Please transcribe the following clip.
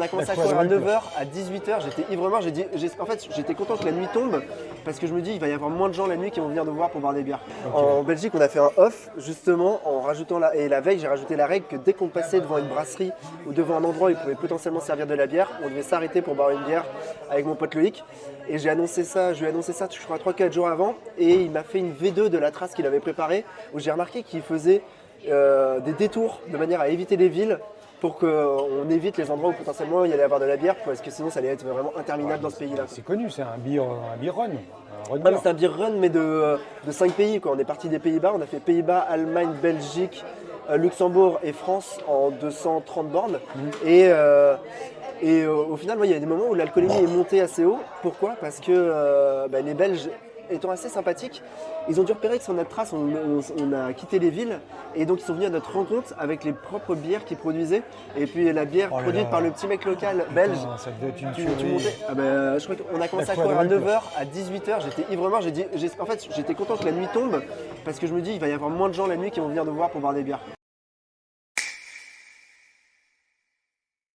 a commencé à courir à 9h, à 18h, j'étais ivre-mort. En fait, j'étais content que la nuit tombe parce que je me dis il va y avoir moins de gens la nuit qui vont venir nous voir pour boire des bières. Okay. En Belgique, on a fait un off justement en rajoutant et la veille, j'ai rajouté la règle que dès qu'on passait devant une brasserie ou devant un endroit où il pouvait potentiellement servir de la bière, on devait s'arrêter pour boire une bière avec mon pote Loïc. Et je lui ai annoncé ça, je crois 3-4 jours avant, et il m'a fait une V2 de la trace qu'il avait préparée où j'ai remarqué qu'il faisait des détours de manière à éviter les villes pour qu'on évite les endroits où potentiellement il y allait avoir de la bière parce que sinon ça allait être vraiment interminable dans ce pays-là. C'est connu, c'est un beer run. C'est un beer run mais de 5 pays. Quoi. On est parti des Pays-Bas, on a fait Pays-Bas, Allemagne, Belgique, Luxembourg et France en 230 bornes. Et au final, il y a des moments où l'alcoolémie est montée assez haut. Pourquoi ? Parce que les Belges étant assez sympathiques, ils ont dû repérer que sur notre trace, on a quitté les villes et donc ils sont venus à notre rencontre avec les propres bières qu'ils produisaient. Et puis la bière produite par le petit mec local belge. Ça devait être une je crois qu'on a commencé à courir à 9h, à 18h, j'étais ivre-mort. En fait, j'étais content que la nuit tombe parce que je me dis il va y avoir moins de gens la nuit qui vont venir nous voir pour boire des bières.